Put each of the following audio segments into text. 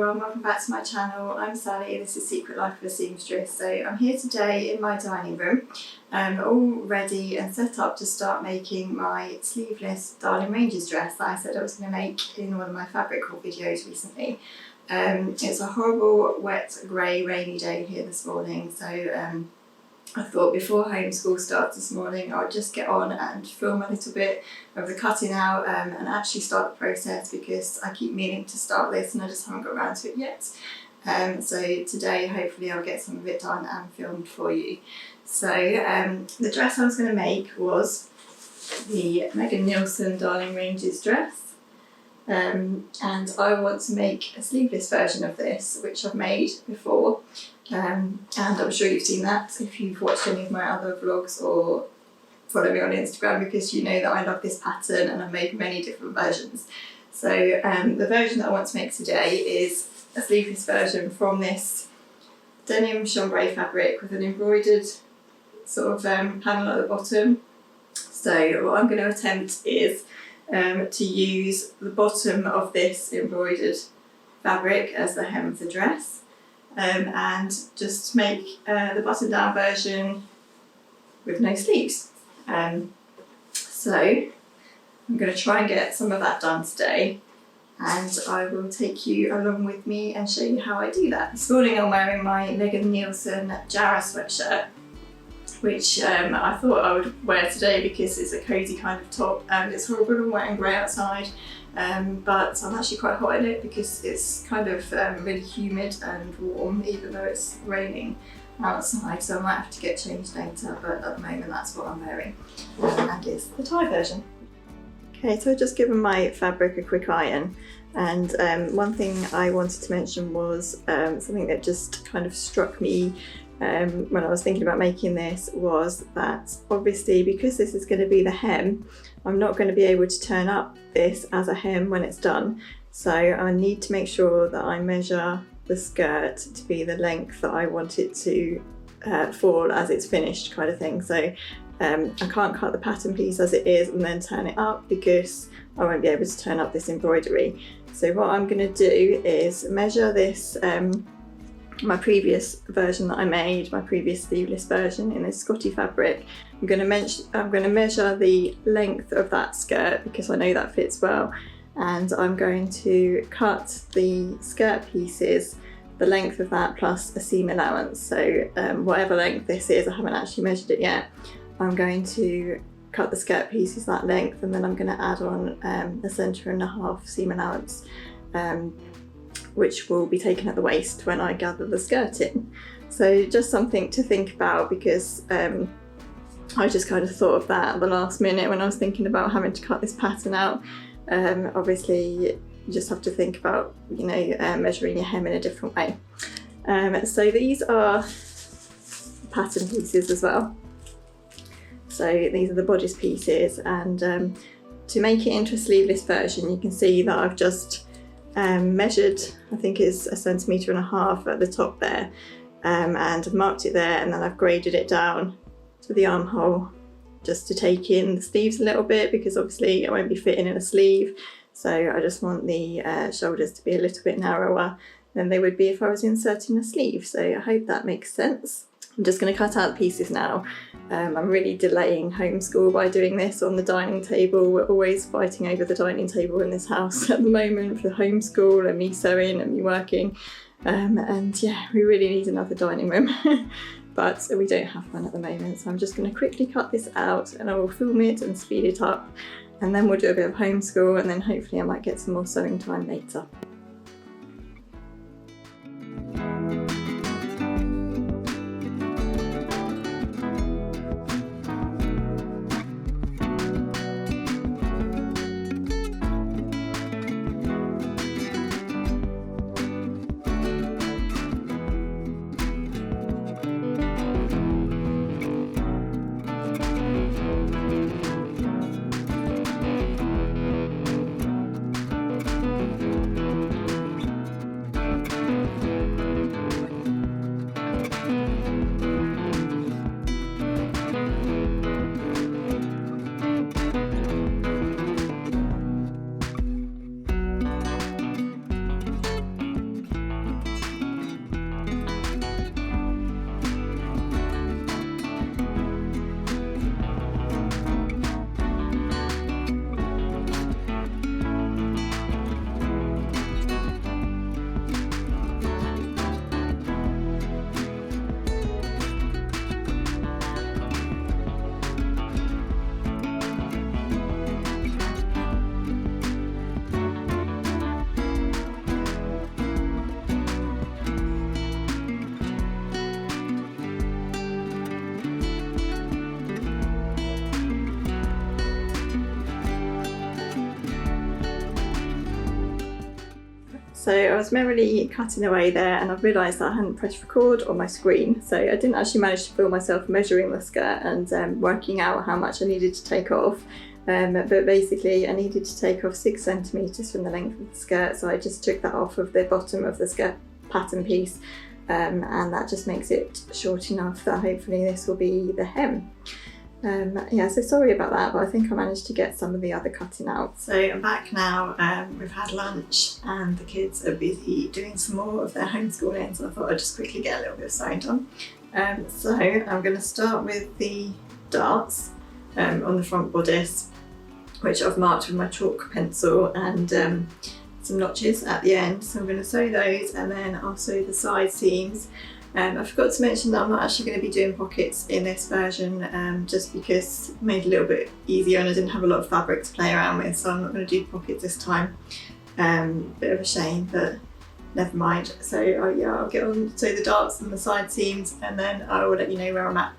everyone, welcome back to my channel. I'm Sally, this is Secret Life of a Seamstress. So I'm here today in my dining room, all ready and set up to start making my sleeveless Darling Ranges dress that I said I was going to make in one of my fabric haul videos recently. It's a horrible wet grey rainy day here this morning, so I thought before homeschool starts this morning I'll just get on and film a little bit of the cutting out and actually start the process, because I keep meaning to start this and I just haven't got around to it yet. So today hopefully I'll get some of it done and filmed for you. So the dress I was going to make was the Megan Nielsen Darling Ranges dress, and I want to make a sleeveless version of this, which I've made before. And I'm sure you've seen that if you've watched any of my other vlogs or follow me on Instagram, because you know that I love this pattern and I've made many different versions. So the version that I want to make today is a sleeveless version from this denim chambray fabric with an embroidered sort of panel at the bottom. So what I'm going to attempt is to use the bottom of this embroidered fabric as the hem of the dress. And just make the button down version with no sleeves. So I'm going to try and get some of that done today, and I will take you along with me and show you how I do that. This morning I'm wearing my Megan Nielsen Jara sweatshirt, which I thought I would wear today because it's a cosy kind of top and it's horrible and wet and grey outside. But I'm actually quite hot in it because it's kind of really humid and warm, even though it's raining outside, so I might have to get changed later, but at the moment that's what I'm wearing, and it's the tie version. Okay, so I've just given my fabric a quick iron, and one thing I wanted to mention was something that just kind of struck me when I was thinking about making this, was that obviously because this is going to be the hem, I'm not going to be able to turn up this as a hem when it's done. So I need to make sure that I measure the skirt to be the length that I want it to fall as it's finished, kind of thing. So I can't cut the pattern piece as it is and then turn it up, because I won't be able to turn up this embroidery. So what I'm going to do is measure this, my previous version that I made, my previous sleeveless version in this Scotty fabric. I'm going to measure the length of that skirt because I know that fits well, and I'm going to cut the skirt pieces the length of that plus a seam allowance. So whatever length this is, I haven't actually measured it yet. I'm going to cut the skirt pieces that length, and then I'm going to add on a centre and a half seam allowance, which will be taken at the waist when I gather the skirt in. So just something to think about, because I just kind of thought of that at the last minute when I was thinking about having to cut this pattern out. Obviously you just have to think about, you know, measuring your hem in a different way. So these are pattern pieces as well. So these are the bodice pieces, and to make it into a sleeveless version, you can see that I've just measured, I think it's 1.5 centimetres at the top there, and I've marked it there, and then I've graded it down to the armhole just to take in the sleeves a little bit, because obviously I won't be fitting in a sleeve, so I just want the shoulders to be a little bit narrower than they would be if I was inserting a sleeve. So I hope that makes sense. I'm just going to cut out the pieces now. I'm really delaying homeschool by doing this on the dining table. We're always fighting over the dining table in this house at the moment for homeschool and me sewing and me working. And yeah, we really need another dining room. But we don't have one at the moment, so I'm just going to quickly cut this out and I will film it and speed it up, and then we'll do a bit of homeschool, and then hopefully I might get some more sewing time later. So I was merrily cutting away there and I realised that I hadn't pressed record on my screen, so I didn't actually manage to film myself measuring the skirt and working out how much I needed to take off. But basically I needed to take off 6 centimetres from the length of the skirt, so I just took that off of the bottom of the skirt pattern piece, and that just makes it short enough that hopefully this will be the hem. Yeah, so sorry about that, but I think I managed to get some of the other cutting out. So I'm back now, we've had lunch and the kids are busy doing some more of their homeschooling, so I thought I'd just quickly get a little bit of sewing done. So I'm going to start with the darts on the front bodice, which I've marked with my chalk pencil, and some notches at the end. So I'm going to sew those and then I'll sew the side seams. I forgot to mention that I'm not actually going to be doing pockets in this version, just because it made it a little bit easier and I didn't have a lot of fabric to play around with, so I'm not going to do pockets this time. Bit of a shame, but never mind. So yeah, I'll get on to sew the darts and the side seams and then I will let you know where I'm at.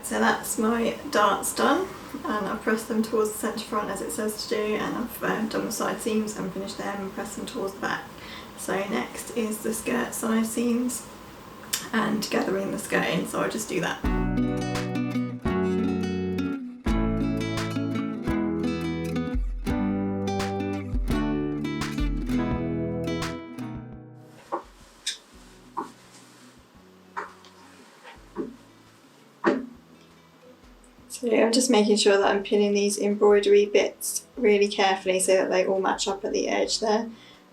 So that's my darts done, and I've pressed them towards the centre front as it says to do, and I've done the side seams and finished them and pressed them towards the back. So next is the skirt side seams and gathering the skirt in, so I'll just do that. So I'm just making sure that I'm pinning these embroidery bits really carefully so that they all match up at the edge there,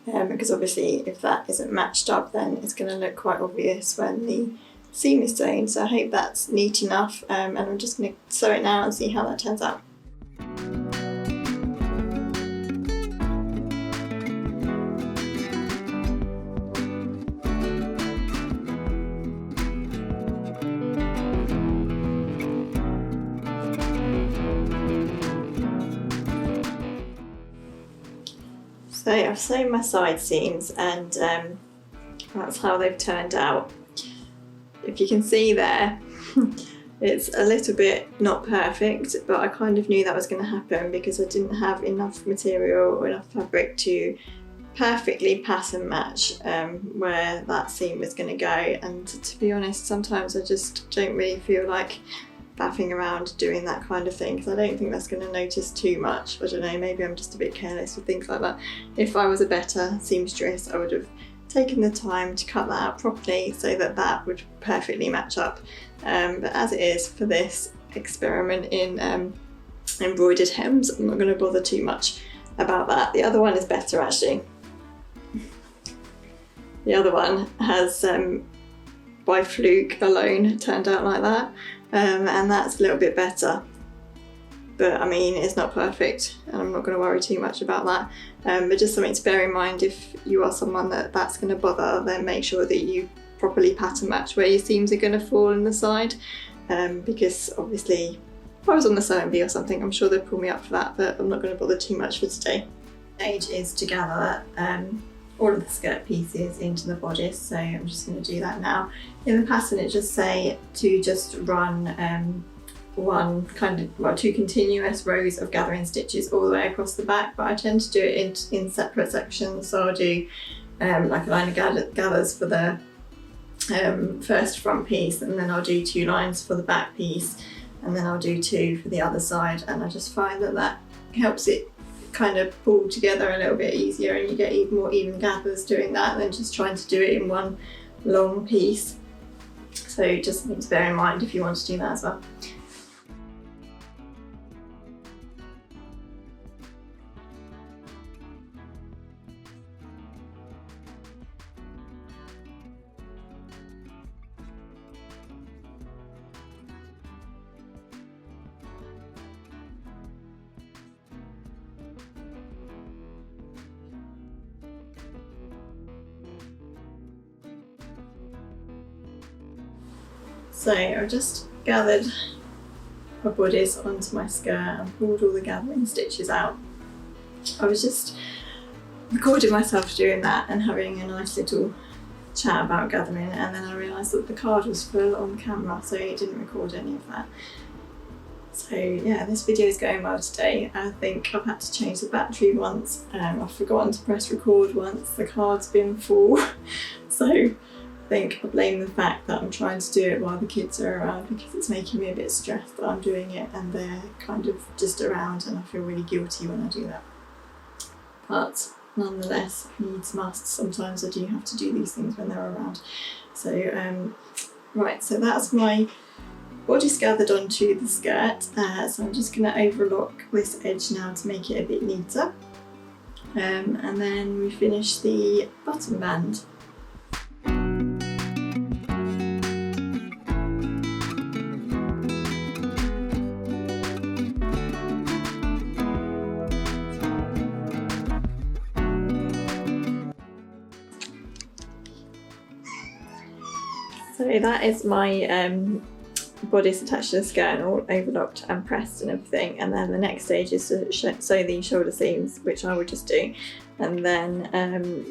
because obviously if that isn't matched up then it's going to look quite obvious when the seam is sewn. So I hope that's neat enough, and I'm just going to sew it now and see how that turns out. So I've sewn my side seams and that's how they've turned out. If you can see there, it's a little bit not perfect, but I kind of knew that was going to happen because I didn't have enough material or enough fabric to perfectly pattern match where that seam was going to go. And to be honest, sometimes I just don't really feel like faffing around doing that kind of thing, because I don't think that's going to notice too much. I don't know, maybe I'm just a bit careless with things like that. If I was a better seamstress, I would have taken the time to cut that out properly so that that would perfectly match up. But as it is for this experiment in embroidered hems, I'm not going to bother too much about that. The other one is better actually. The other one has by fluke alone turned out like that. And that's a little bit better, but I mean it's not perfect and I'm not going to worry too much about that, but just something to bear in mind if you are someone that's going to bother, then make sure that you properly pattern match where your seams are going to fall in the side, because obviously if I was on the sewing bee or something I'm sure they'd pull me up for that, but I'm not going to bother too much for today. The stage is to gather all of the skirt pieces into the bodice, so I'm just going to do that now. In the pattern it just say to just run two continuous rows of gathering stitches all the way across the back, but I tend to do it in separate sections, so I'll do like a line of gathers for the first front piece, and then I'll do 2 lines for the back piece, and then I'll do 2 for the other side, and I just find that that helps it kind of pull together a little bit easier, and you get even more even gathers doing that than just trying to do it in one long piece. So just something to bear in mind if you want to do that as well. So I've just gathered my bodice onto my skirt and pulled all the gathering stitches out. I was just recording myself doing that and having a nice little chat about gathering, and then I realised that the card was full on camera, so it didn't record any of that. So yeah, this video is going well today. I think I've had to change the battery once, I've forgotten to press record once, the card's been full. So I think I blame the fact that I'm trying to do it while the kids are around, because it's making me a bit stressed that I'm doing it and they're kind of just around, and I feel really guilty when I do that. But nonetheless, needs must. Sometimes I do have to do these things when they're around. So right, so that's my bodice gathered onto the skirt. So I'm just going to overlock this edge now to make it a bit neater. And then we finish the button band. So that is my bodice attached to the skirt and all overlocked and pressed and everything, and then the next stage is to sew the shoulder seams, which I would just do, and then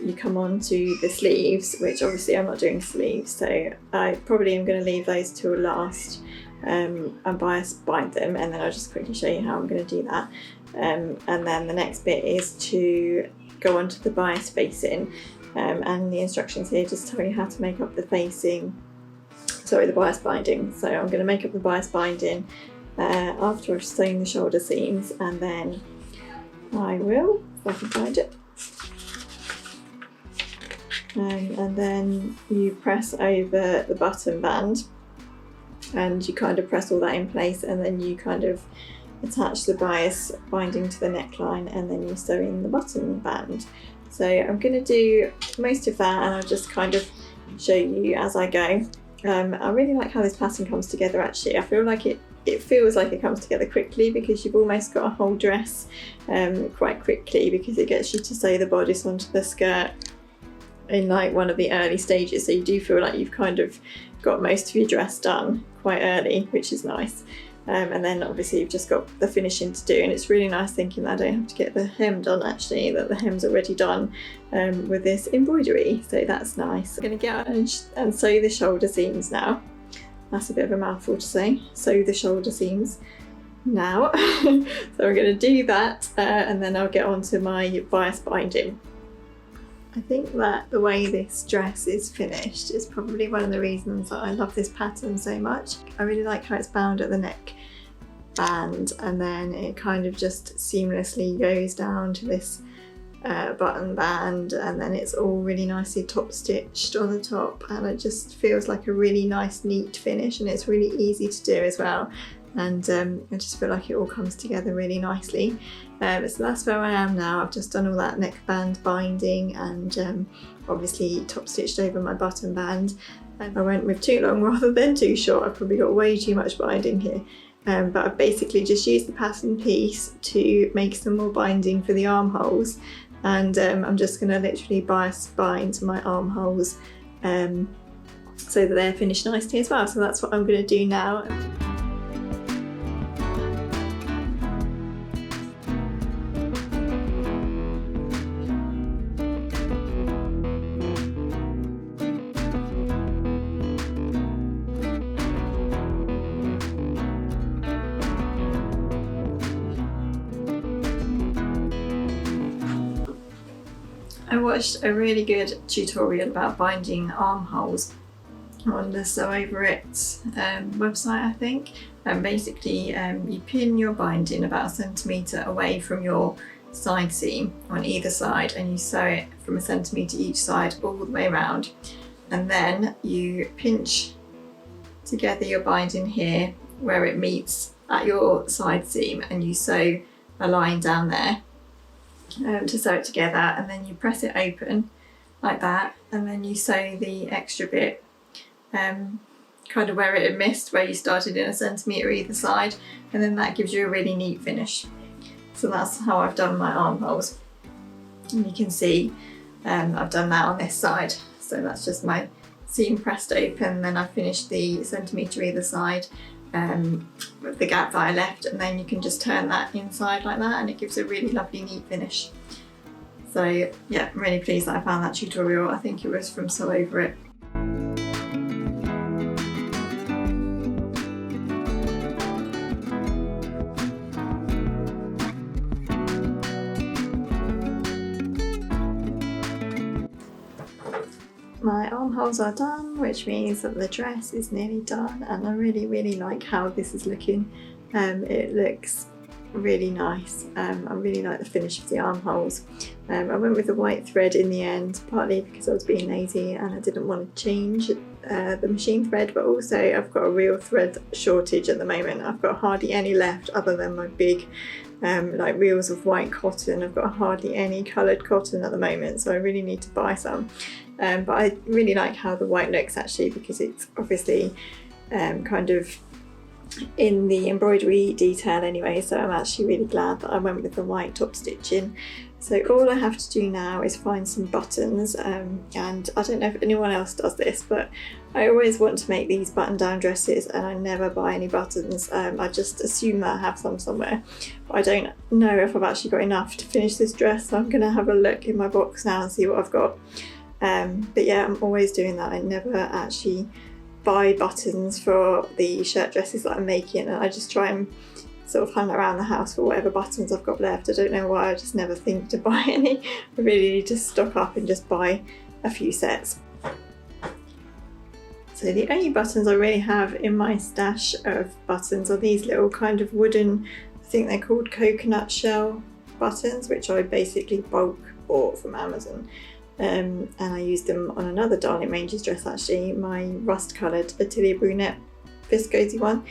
you come on to the sleeves, which obviously I'm not doing sleeves, so I probably am going to leave those till last and bias bind them, and then I'll just quickly show you how I'm going to do that. And then the next bit is to go on to the bias facing, and the instructions here just tell you how to make up the facing, the bias binding. So I'm going to make up the bias binding after I've sewn the shoulder seams, and then I will, if I can find it, and then you press over the button band and you kind of press all that in place, and then you kind of attach the bias binding to the neckline, and then you sew in the button band. So I'm going to do most of that, and I'll just kind of show you as I go. I really like how this pattern comes together actually. I feel like it feels like it comes together quickly, because you've almost got a whole dress quite quickly, because it gets you to sew the bodice onto the skirt in like one of the early stages, so you do feel like you've kind of got most of your dress done quite early, which is nice. And then obviously you've just got the finishing to do, and it's really nice thinking that I don't have to get the hem done actually, that the hem's already done with this embroidery, so that's nice. I'm going to get out and sew the shoulder seams now. That's a bit of a mouthful to say, sew the shoulder seams now. So I'm going to do that, and then I'll get on to my bias binding. I think that the way this dress is finished is probably one of the reasons that I love this pattern so much. I really like how it's bound at the neck band, and then it kind of just seamlessly goes down to this button band, and then it's all really nicely top stitched on the top, and it just feels like a really nice neat finish, and it's really easy to do as well, and I just feel like it all comes together really nicely. So that's where I am now. I've just done all that neckband binding, and obviously top stitched over my button band, and I went with too long rather than too short. I've probably got way too much binding here, but I've basically just used the pattern piece to make some more binding for the armholes, and I'm just going to literally bias bind my armholes so that they're finished nicely as well. So that's what I'm going to do now. I watched a really good tutorial about binding armholes on the Sew Over It website, I think. And basically you pin your binding about 1 centimetre away from your side seam on either side, and you sew it from 1 centimetre each side all the way around, and then you pinch together your binding here where it meets at your side seam, and you sew a line down there to sew it together, and then you press it open like that, and then you sew the extra bit kind of where it had missed, where you started in 1 centimetre either side, and then that gives you a really neat finish. So that's how I've done my armholes, and you can see I've done that on this side, so that's just my seam pressed open, then I finished the centimetre either side with the gap that I left, and then you can just turn that inside like that and it gives a really lovely neat finish. So yeah, I'm really pleased that I found that tutorial. I think it was from Sew Over It. My armholes are done, which means that the dress is nearly done, and I really like how this is looking. It looks really nice. I really like the finish of the armholes. I went with the white thread in the end, partly because I was being lazy and I didn't want to change the machine thread, but also I've got a real thread shortage at the moment. I've got hardly any left other than my big like reels of white cotton. I've got hardly any coloured cotton at the moment, so I really need to buy some. But I really like how the white looks actually, because it's obviously kind of in the embroidery detail anyway, so I'm actually really glad that I went with the white top stitching. So all I have to do now is find some buttons, and I don't know if anyone else does this, but I always want to make these button down dresses and I never buy any buttons. I just assume that I have some somewhere, but I don't know if I've actually got enough to finish this dress, so I'm going to have a look in my box now and see what I've got. But yeah, I'm always doing that. I never actually buy buttons for the shirt dresses that I'm making, and I just try and sort of hunt around the house for whatever buttons I've got left. I don't know why, I just never think to buy any. I really need to stock up and just buy a few sets. So the only buttons I really have in my stash of buttons are these little kind of wooden, I think they're called coconut shell buttons, which I basically bulk bought from Amazon. And I used them on another Darling Ranges dress actually, my rust coloured Atelier Brunette viscosy one.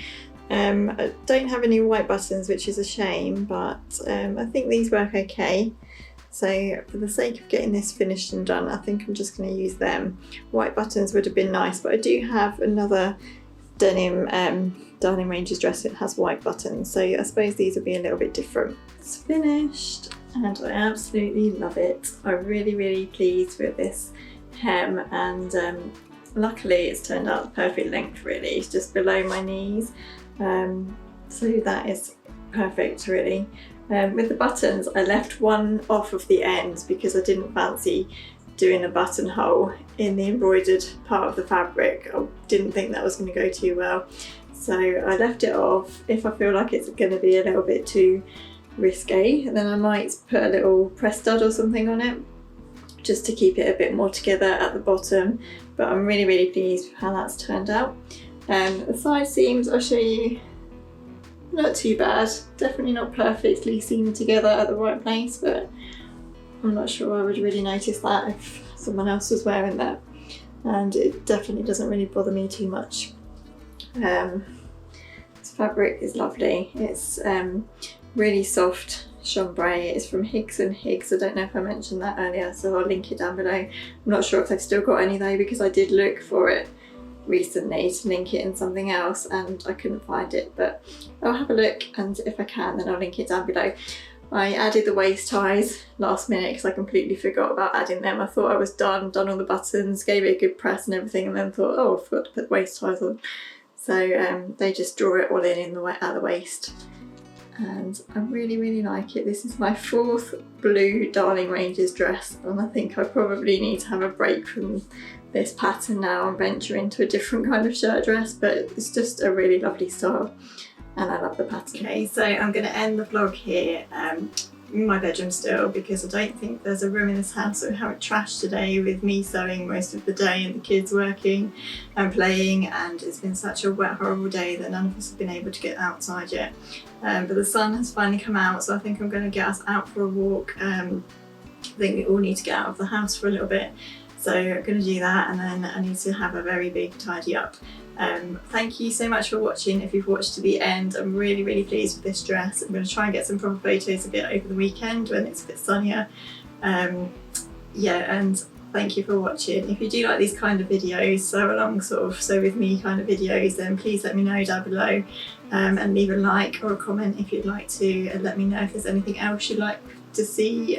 I don't have any white buttons, which is a shame, but I think these work okay. So for the sake of getting this finished and done, I think I'm just going to use them. White buttons would have been nice, but I do have another denim Darling Ranges dress that has white buttons, so I suppose these will be a little bit different. It's finished and I absolutely love it. I'm really pleased with this hem, and luckily it's turned out the perfect length really. It's just below my knees, so that is perfect really. With the buttons, I left one off of the ends because I didn't fancy doing a buttonhole in the embroidered part of the fabric. I didn't think that was going to go too well, so I left it off. If I feel like it's going to be a little bit too risque, then I might put a little press stud or something on it just to keep it a bit more together at the bottom. But I'm really pleased with how that's turned out. The side seams I'll show you, not too bad, definitely not perfectly seamed together at the right place, but I'm not sure I would really notice that if someone else was wearing that, and it definitely doesn't really bother me too much. This fabric is lovely. It's really soft chambray. It's from Higgs and Higgs. I don't know if I mentioned that earlier, so I'll link it down below. I'm not sure if they've still got any though, because I did look for it recently to link it in something else and I couldn't find it, but I'll have a look, and if I can then I'll link it down below. I added the waist ties last minute because I completely forgot about adding them. I thought I was done all the buttons, gave it a good press and everything, and then thought, oh, I forgot to put the waist ties on. So they just draw it all in at the waist, and I really like it. This is my 4th blue Darling Ranges dress, and I think I probably need to have a break from this pattern now and venture into a different kind of shirt dress, but it's just a really lovely style and I love the pattern. Okay, so I'm going to end the vlog here in my bedroom still, because I don't think there's a room in this house that we haven't trashed today, with me sewing most of the day and the kids working and playing, and it's been such a wet horrible day that none of us have been able to get outside yet. But the sun has finally come out, so I think I'm going to get us out for a walk. I think we all need to get out of the house for a little bit. So I'm going to do that, and then I need to have a very big tidy up. Thank you so much for watching. If you've watched to the end, I'm really pleased with this dress. I'm going to try and get some proper photos of it over the weekend when it's a bit sunnier. Yeah, and thank you for watching. If you do like these kind of videos, sew with me kind of videos, then please let me know down below, and leave a like or a comment if you'd like to, and let me know if there's anything else you'd like to see.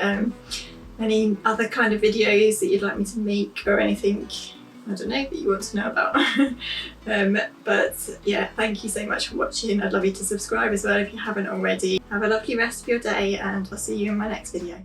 Any other kind of videos that you'd like me to make or anything. I don't know, that you want to know about. But yeah, thank you so much for watching. I'd love you to subscribe as well if you haven't already. Have a lovely rest of your day, and I'll see you in my next video.